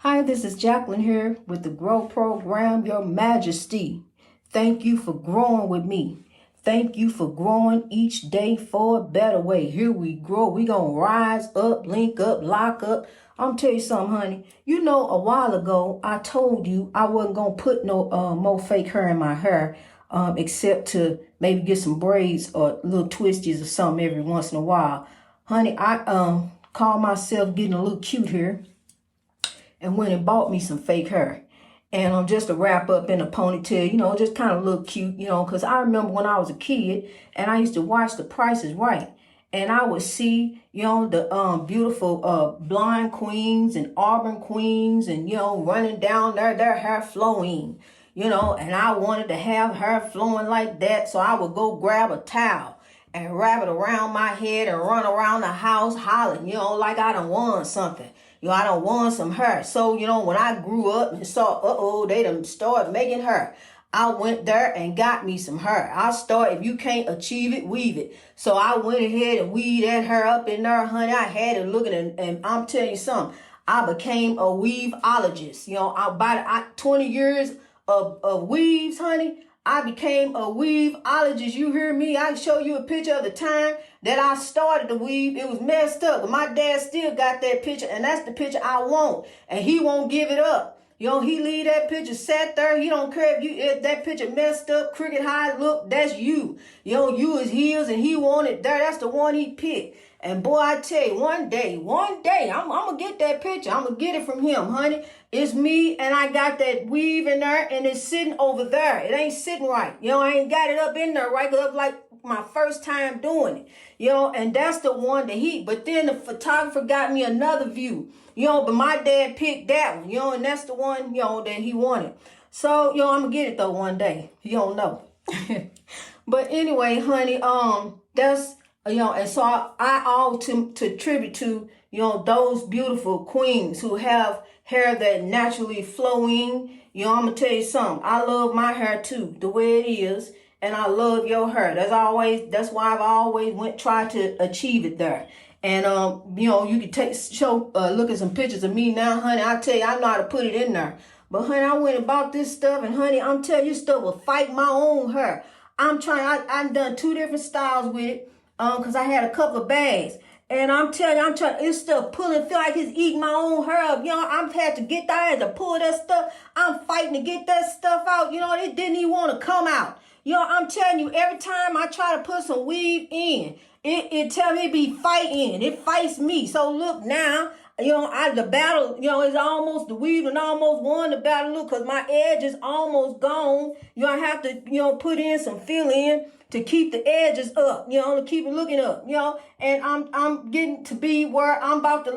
Hi, this is Jacqueline here with the Grow Program, Your Majesty. Thank you for growing with me. Thank you for growing each day for a better way. Here we grow. We gonna rise up, link up, lock up. I'm tell you something, honey. You know, a while ago, I told you I wasn't gonna put no more fake hair in my hair, except to maybe get some braids or little twisties or something every once in a while. Honey, I call myself getting a little cute here and went and bought me some fake hair. And just a wrap up in a ponytail, just kind of look cute, because I remember when I was a kid and I used to watch The Price is Right. And I would see, the beautiful blonde queens and auburn queens and, running down there, their hair flowing, and I wanted to have hair flowing like that. So I would go grab a towel and wrap it around my head and run around the house hollering, like I done won something. I done won some hair. So, when I grew up and saw, they done started making hair, I went there and got me some hair. I started, if you can't achieve it, weave it. So I went ahead and weaved that hair up in there, honey. I had it looking, and I'm telling you something, I became a weaveologist. By 20 years of weaves, honey, I became a weaveologist. You hear me? I can show you a picture of the time that I started to weave. It was messed up, but my dad still got that picture, and that's the picture I want. And he won't give it up. He leave that picture sat there. He don't care if that picture messed up, crooked how it look. That's you. You is his, and he wanted there. That's the one he picked. And boy, I tell you, one day, I'm gonna get that picture. I'm gonna get it from him, honey. It's me, and I got that weave in there, and it's sitting over there. It ain't sitting right. I ain't got it up in there right, because it was like my first time doing it. And that's the one that but then the photographer got me another view, but my dad picked that one, and that's the one, that he wanted. So, I'm gonna get it though one day. You don't know. But anyway, honey, that's, and so I all to tribute to, those beautiful queens who have hair that naturally flowing. I'm gonna tell you something. I love my hair too, the way it is, and I love your hair. That's why I've always tried to achieve it there. And you can look at some pictures of me now, honey. I tell you, I know how to put it in there. But honey, I went and bought this stuff, and honey, I'm telling you, stuff will fight my own hair. I've done 2 different styles with it, because I had a couple of bags. And I'm telling you, this stuff pulling, feel like it's eating my own hair up. I've had to get that, I had to pull that stuff. I'm fighting to get that stuff out. It didn't even want to come out. I'm telling you, every time I try to put some weave in, it tell me it be fighting. It fights me. So look now, the battle, is almost, the weave and almost won the battle. Look, because my edge is almost gone. I have to, put in some fill in to keep the edges up, to keep it looking up, and I'm getting to be where I'm about to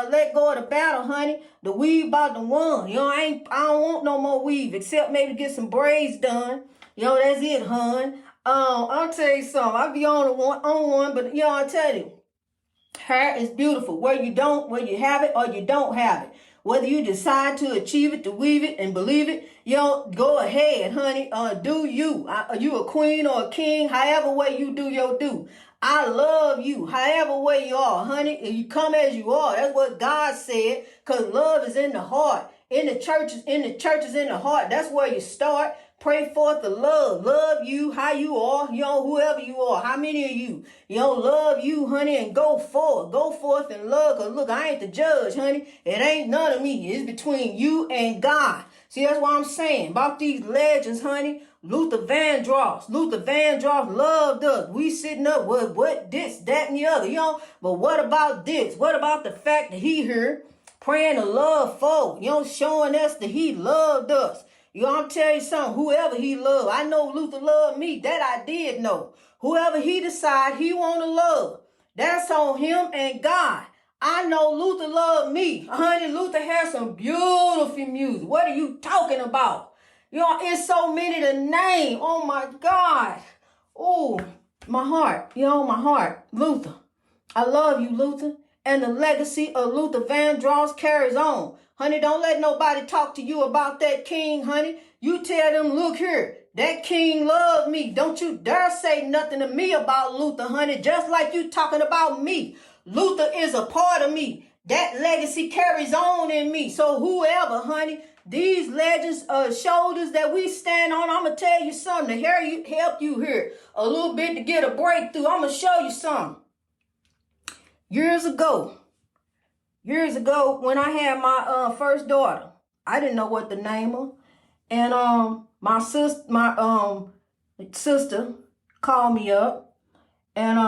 let go of the battle, honey. The weave about to win. I don't want no more weave except maybe get some braids done. That's it, hon. I'll tell you something. I'll be on one, but I tell you, hair is beautiful. Where you have it or you don't have it. Whether you decide to achieve it, to weave it, and believe it, go ahead, honey. Do you. You a queen or a king, however way you do your do. I love you, however way you are, honey. And you come as you are. That's what God said, because love is in the heart. In the churches, in the heart. That's where you start. Pray forth the love. Love you how you are, whoever you are. How many of you, love you, honey, and go forth. Go forth and love. Because look, I ain't the judge, honey. It ain't none of me. It's between you and God. See, that's what I'm saying about these legends, honey. Luther Vandross loved us. We sitting up with what this, that, and the other, But what about this? What about the fact that he here praying to love for, showing us that he loved us? I'm telling you something, whoever he loved, I know Luther loved me, that I did know. Whoever he decide he want to love, that's on him and God. I know Luther loved me. Honey, Luther has some beautiful music. What are you talking about? It's so many to name. Oh my God. Oh, my heart, my heart. Luther. I love you, Luther. And the legacy of Luther Vandross carries on. Honey, don't let nobody talk to you about that king, honey. You tell them, look here, that king loved me. Don't you dare say nothing to me about Luther, honey, just like you talking about me. Luther is a part of me. that legacy carries on in me. So whoever, honey, these legends, shoulders that we stand on, I'm going to tell you something to help you here a little bit to get a breakthrough. I'm going to show you something. Years ago, when I had my first daughter, I didn't know what to name her. And my sister called me up, and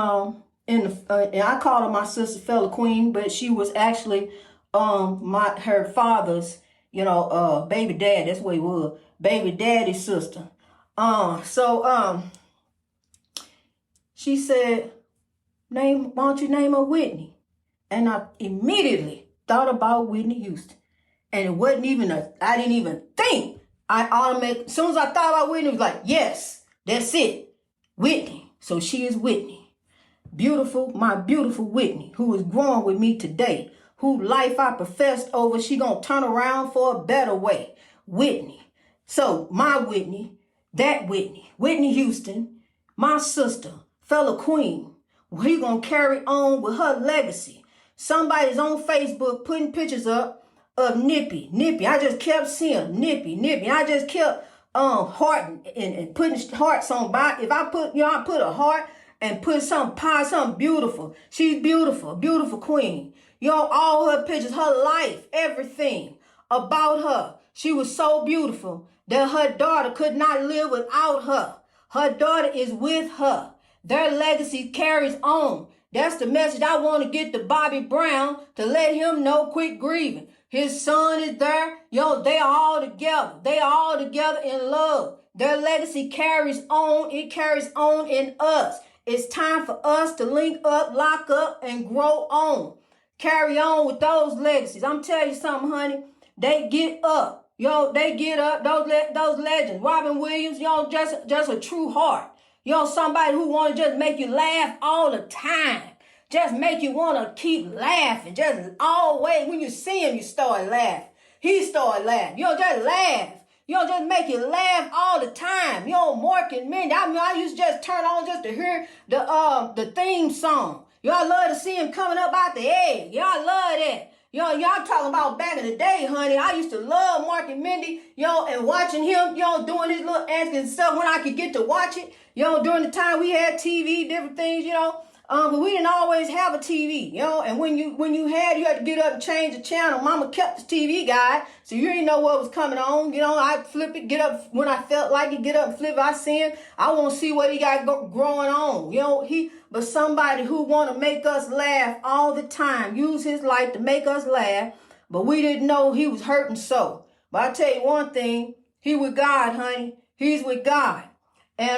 and I called her my sister Fella Queen, but she was actually her father's, baby dad. That's what he was, baby daddy's sister. She said, why don't you name her Whitney? And I immediately thought about Whitney Houston. And it wasn't even I didn't even think. As soon as I thought about Whitney, it was like, yes, that's it. Whitney. So she is Whitney. Beautiful, my beautiful Whitney, who is growing with me today, who life I professed over, she gonna turn around for a better way. Whitney. So my Whitney, that Whitney Houston, my sister, Fella Queen, we gonna carry on with her legacy. Somebody's on Facebook putting pictures up of Nippy. I just kept seeing Nippy. I just kept hearting and putting hearts on by. If I put, I put a heart and put something beautiful. She's beautiful, beautiful queen. All her pictures, her life, everything about her. She was so beautiful that her daughter could not live without her. Her daughter is with her. Their legacy carries on. That's the message I want to get to Bobby Brown, to let him know, quit grieving. His son is there. They are all together. They are all together in love. Their legacy carries on. It carries on in us. It's time for us to link up, lock up, and grow on. Carry on with those legacies. I'm telling you something, honey. They get up. They get up. Those legends. Robin Williams, just a true heart. Somebody who want to just make you laugh all the time. Just make you want to keep laughing. Just always, when you see him, you start laughing. He started laughing. Just laugh. Just make you laugh all the time. Mark and Mindy. I used to just turn on just to hear the theme song. Y'all love to see him coming up out the egg. Y'all love that. Y'all talking about back in the day, honey. I used to love Mark and Mindy, and watching him, doing his little antics and stuff when I could get to watch it. During the time we had TV, different things, but we didn't always have a TV, and when you had to get up and change the channel. Mama kept the TV guide, so you didn't know what was coming on. I'd flip it, get up when I felt like it, get up and flip it. I seen, I want to see what he got growing on. But somebody who want to make us laugh all the time, use his life to make us laugh, but we didn't know he was hurting so. But I tell you one thing, he with God, honey. He's with God. And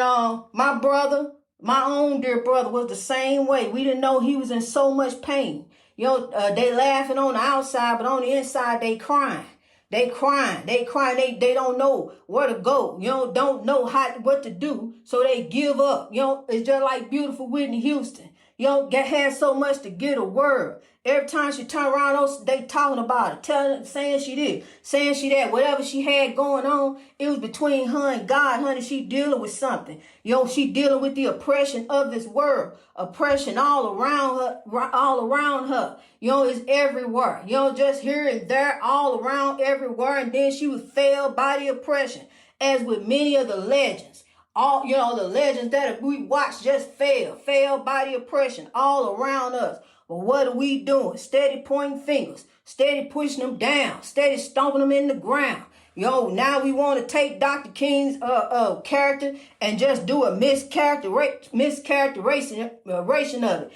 my brother, my own dear brother, was the same way. We didn't know he was in so much pain. They laughing on the outside, but on the inside, they crying. They crying. They don't know where to go. Don't know what to do. So they give up. It's just like beautiful Whitney Houston. Had so much to get a word. Every time she turn around, they talking about it, saying she did, saying she that, whatever she had going on, it was between her and God, honey. She dealing with something. She dealing with the oppression of this world, oppression all around her. It's everywhere. Just here and there, all around, everywhere. And then she was failed by the oppression, as with many of the legends. All, the legends that we watch just fail by the oppression all around us. But what are we doing? Steady pointing fingers, steady pushing them down, steady stomping them in the ground. Now we want to take Dr. King's character and just do a mischaracterization of it.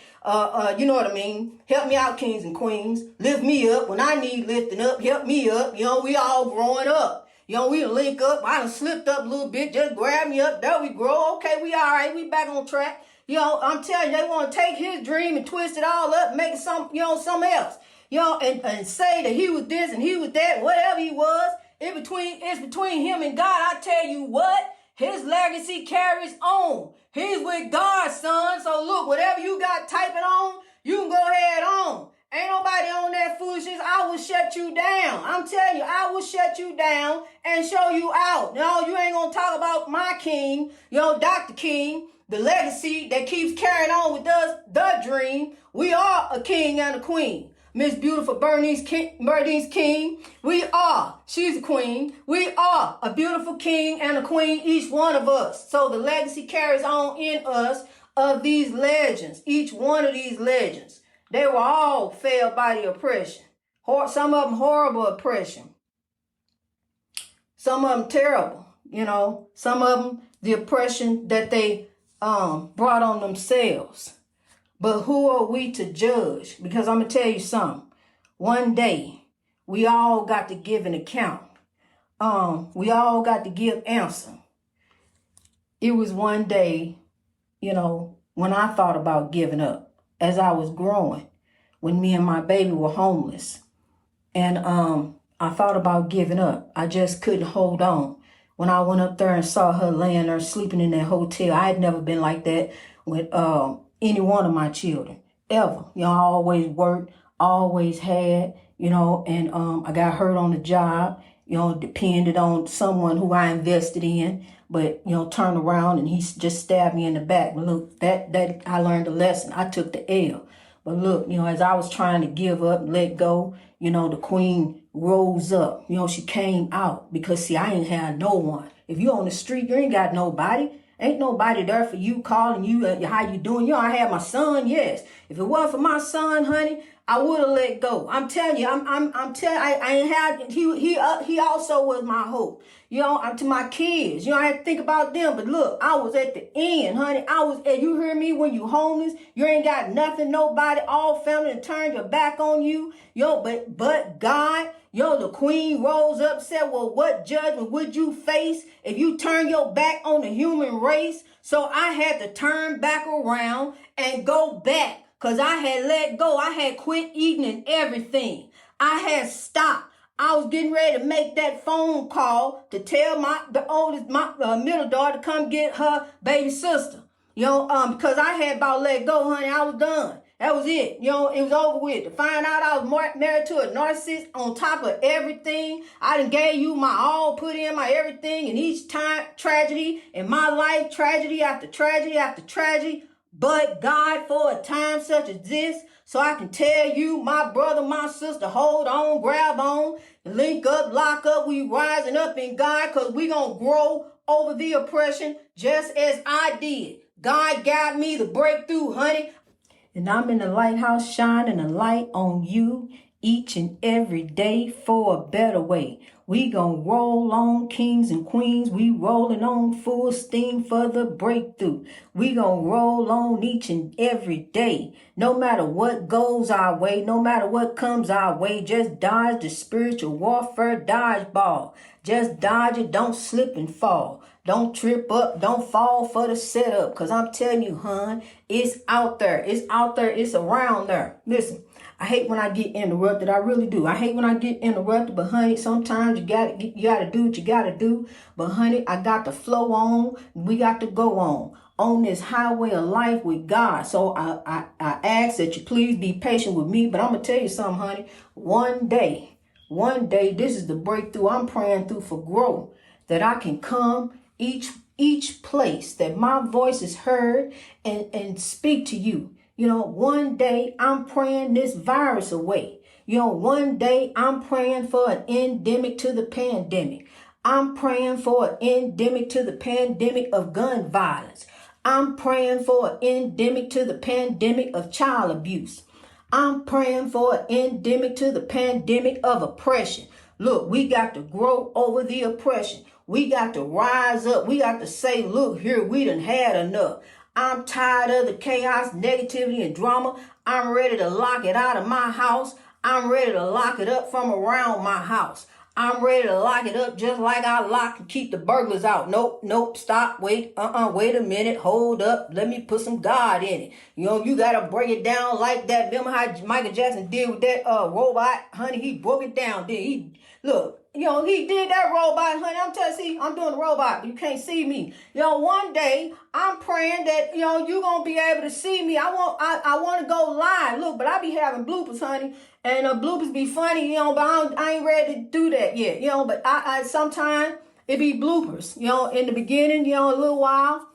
You know what I mean? Help me out, kings and queens. Lift me up when I need lifting up. Help me up. We all growing up. We link up. I done slipped up a little bit. Just grab me up. There we grow. Okay, we all right. We back on track. I'm telling you, they want to take his dream and twist it all up and make it something else. And say that he was this and he was that, whatever he was. It's between him and God. I tell you what, his legacy carries on. He's with God, son. So look, whatever you got typing on, you can go ahead on. Ain't nobody on that foolishness. I will shut you down. I'm telling you, I will shut you down and show you out. No, you ain't going to talk about my king, Dr. King, the legacy that keeps carrying on with us, the dream. We are a king and a queen. Miss Beautiful Bernice King. We are. She's a queen. We are a beautiful king and a queen, each one of us. So the legacy carries on in us of these legends. Each one of these legends. They were all felled by the oppression. Some of them horrible oppression. Some of them terrible. Some of them the oppression that they brought on themselves. But who are we to judge? Because I'm going to tell you something. One day, we all got to give an account. We all got to give answer. It was one day, when I thought about giving up as I was growing, when me and my baby were homeless. And I thought about giving up. I just couldn't hold on. When I went up there and saw her laying there sleeping in that hotel, I had never been like that with any one of my children, ever. I always worked, always had, and I got hurt on the job, depended on someone who I invested in, but, turned around and he just stabbed me in the back. But look, that I learned a lesson. I took the L. But look, as I was trying to give up and let go, the queen rose up. She came out because, see, I ain't had no one. If you on the street, you ain't got nobody. Ain't nobody there for you, calling you, how you doing? I had my son, yes. If it wasn't for my son, honey, I would have let go. I'm telling you, I'm telling. I ain't had. He also was my hope. To my kids. I had to think about them. But look, I was at the end, honey. You hear me? When you homeless, you ain't got nothing, nobody, all family, and turn your back on you. But God. The queen rose up, said, well, what judgment would you face if you turn your back on the human race? So I had to turn back around and go back because I had let go. I had quit eating and everything. I had stopped. I was getting ready to make that phone call to tell my middle daughter to come get her baby sister. Because I had about let go, honey. I was done. That was it. It was over with. To find out I was married to a narcissist on top of everything. I done gave you my all, put in my everything, and each time tragedy in my life, tragedy after tragedy after tragedy. But God, for a time such as this, so I can tell you, my brother, my sister, hold on, grab on, link up, lock up. We rising up in God because we going to grow over the oppression just as I did. God got me the breakthrough, honey. And I'm in the lighthouse shining a light on you each and every day for a better way. We gonna roll on, kings and queens. We rolling on full steam for the breakthrough. We gonna roll on each and every day. No matter what goes our way, no matter what comes our way, just dodge the spiritual warfare dodgeball. Just dodge it, don't slip and fall. Don't trip up, don't fall for the setup. Because I'm telling you, hon, it's out there. It's out there. It's around there. Listen, I hate when I get interrupted. I really do. I hate when I get interrupted. But, honey, sometimes you got to do what you got to do. But, honey, I got to flow on. We got to go on this highway of life with God. So I ask that you please be patient with me. But I'm going to tell you something, honey. One day, this is the breakthrough I'm praying through for growth. That I can come each place that my voice is heard and speak to you. One day I'm praying this virus away. One day I'm praying for an endemic to the pandemic. I'm praying for an endemic to the pandemic of gun violence. I'm praying for an endemic to the pandemic of child abuse. I'm praying for an endemic to the pandemic of oppression. Look, we got to grow over the oppression. We got to rise up. We got to say, look here, we done had enough. I'm tired of the chaos, negativity, and drama. I'm ready to lock it out of my house. I'm ready to lock it up from around my house. I'm ready to lock it up just like I lock and keep the burglars out. Nope, stop, wait, wait a minute, hold up, let me put some God in it. You gotta break it down like that. Remember how Michael Jackson did with that robot? Honey, he broke it down, he did that robot, honey. I'm doing the robot, but you can't see me. One day I'm praying that you gonna be able to see me. I want to go live. Look, but I be having bloopers, honey, and bloopers be funny, but I ain't ready to do that yet, But I sometimes it be bloopers, in the beginning, a little while,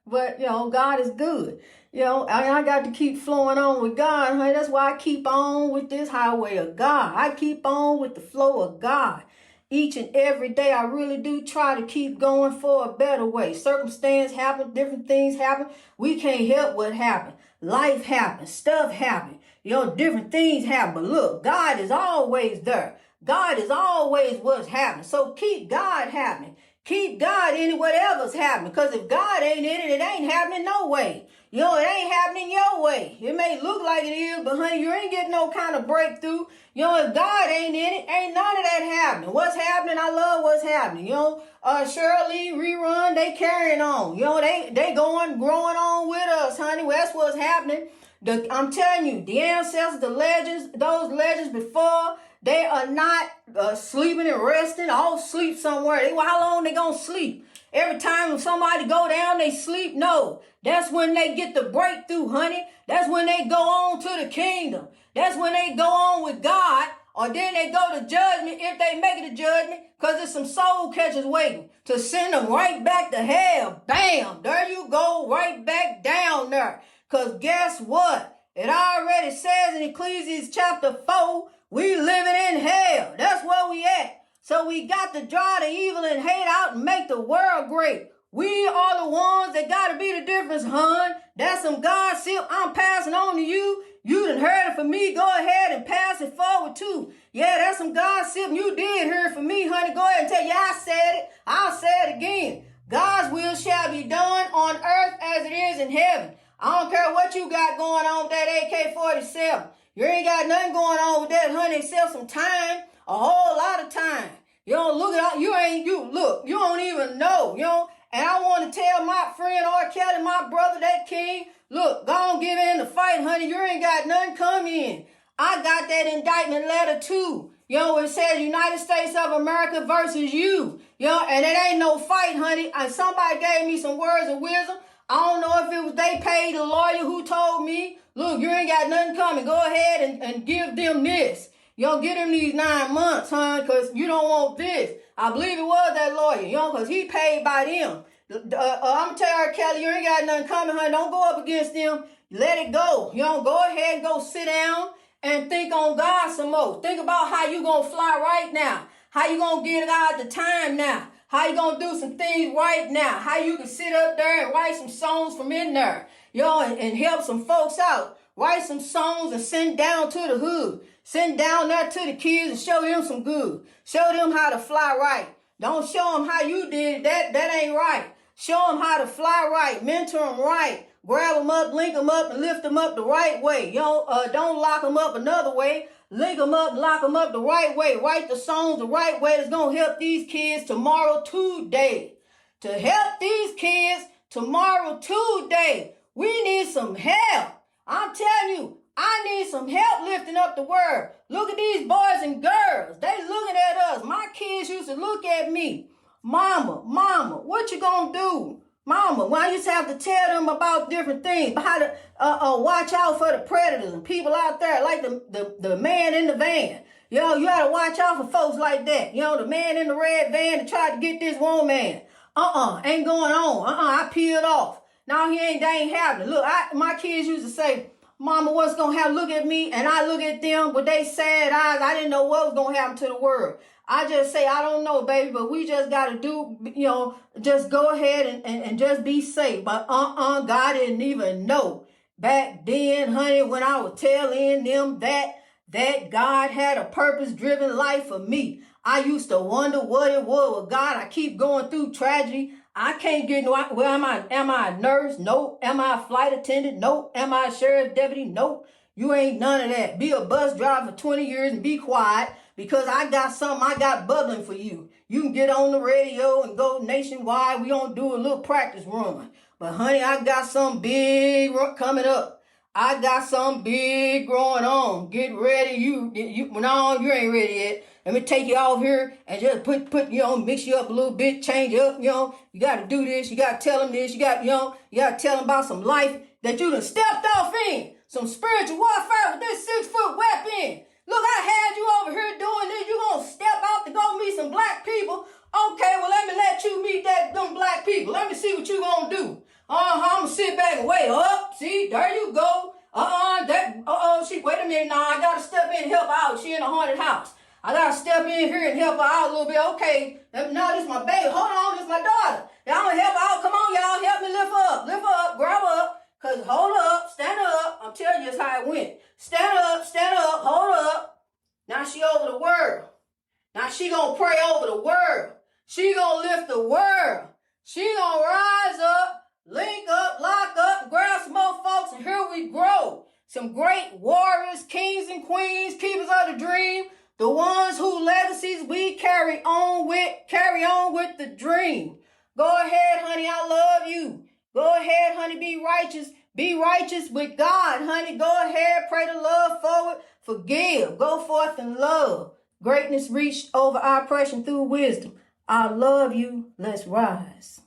but God is good. You know, I got to keep flowing on with God, honey. That's why I keep on with this highway of God. I keep on with the flow of God. Each and every day, I really do try to keep going for a better way. Circumstance happen, different things happen. We can't help what happened. Life happens, stuff happens. You know, different things happen. But look, God is always there. God is always what's happening. So keep God happening. Keep God in it, whatever's happening. Because if God ain't in it, it ain't happening no way. You know, it ain't happening your way. It may look like it is, but honey, you ain't getting no kind of breakthrough. You know, if God ain't in it, ain't none of that happening. What's happening? I love what's happening. You know, Shirley, Rerun, they carrying on. You know, they growing on with us, honey. Well, that's what's happening. I'm telling you, the ancestors, the legends, those legends before, they are not sleeping and resting, all sleep somewhere. How long they gonna sleep? Every time somebody go down, they sleep? No. That's when they get the breakthrough, honey. That's when they go on to the kingdom. That's when they go on with God. Or then they go to judgment if they make it to judgment. Because there's some soul catchers waiting to send them right back to hell. Bam! There you go, right back down there. Because guess what? It already says in Ecclesiastes chapter 4, we living in hell. That's where we at. So we got to drive the evil and hate out and make the world great. We are the ones that got to be the difference, hon. That's some gossip I'm passing on to you. You done heard it from me. Go ahead and pass it forward too. Yeah, that's some gossip. You did hear it from me, honey. Go ahead and tell you I said it. I'll say it again. God's will shall be done on earth as it is in heaven. I don't care what you got going on with that AK-47. You ain't got nothing going on with that, honey, except some time, a whole lot of time. You don't look at all, you don't even know, you know. And I want to tell my friend R. Kelly, my brother, that king, look, go on, give in the fight, honey. You ain't got nothing come in. I got that indictment letter too. You know, it says United States of America versus you. You know, and it ain't no fight, honey. And somebody gave me some words of wisdom. I don't know if it was they paid the lawyer who told me, look, you ain't got nothing coming. Go ahead and give them this. You know, get him these 9 months, huh? Because you don't want this. I believe it was that lawyer, you know, because he paid by them. I'm telling her, Kelly, you ain't got nothing coming, honey. Don't go up against them. Let it go. You know, go ahead and go sit down and think on God some more. Think about how you going to fly right now. How you going to get out the time now. How you going to do some things right now. How you can sit up there and write some songs from in there. You know, and help some folks out. Write some songs and send down to the hood. Send down there to the kids and show them some good. Show them how to fly right. Don't show them how you did it. That ain't right. Show them how to fly right. Mentor them right. Grab them up, link them up, and lift them up the right way. You know, don't lock them up another way. Link them up, lock them up the right way. Write the songs the right way that's going to help these kids tomorrow, today. To help these kids tomorrow, today. We need some help. I'm telling you, I need some help lifting up the word. Look at these boys and girls. They looking at us. My kids used to look at me. Mama, what you gonna do? Mama, well, I used to have to tell them about different things, how to watch out for the predators and people out there like the man in the van. You know, you gotta watch out for folks like that. You know, the man in the red van that tried to get this woman. Ain't going on. I peeled off. Now they ain't happening. Look, my kids used to say, Mama, what's gonna happen? Look at me, and I look at them with they sad eyes. I didn't know what was gonna happen to the world. I just say, I don't know, baby, but we just gotta do, you know, just go ahead and just be safe. But God didn't even know back then, honey, when I was telling them that God had a purpose-driven life for me. I used to wonder what it was with God. I keep going through tragedy. I can't get no, well, am I a nurse? Nope. Am I a flight attendant? Nope. Am I a sheriff deputy? Nope. You ain't none of that. Be a bus driver for 20 years and be quiet because I got something I got bubbling for you. You can get on the radio and go nationwide. We gonna do a little practice run. But honey, I got something big coming up. I got something big growing on. Get ready. No, you ain't ready yet. Let me take you off here and just put, you know, mix you up a little bit, change up, you know. You got to do this. You got to tell them this. You got to tell them about some life that you done stepped off in. Some spiritual warfare with this 6-foot weapon. Look, I had you over here doing this. You going to step out to go meet some black people. Okay, well, let me let you meet them black people. Let me see what you going to do. I'm going to sit back and wait. See, out. She in a haunted house. I gotta step in here and help her out a little bit. Okay, no, this is my baby. Hold on, this is my daughter. Y'all gonna help her out. Come on, y'all, help me lift her up. Lift her up, grab her up. Cause hold up, stand up. I'm telling you, that's how it went. Stand up, hold up. Now she over the world. Now she gonna pray over the world. She gonna lift the world. She gonna rise up, link up, lock up, grab some more folks, and here we grow. Some great warriors, kings and queens, keepers of the dream, the ones whose legacies we carry on with the dream. Go ahead, honey, I love you. Go ahead, honey, be righteous. Be righteous with God, honey. Go ahead, pray the love forward, forgive, go forth in love. Greatness reached over our oppression through wisdom. I love you. Let's rise.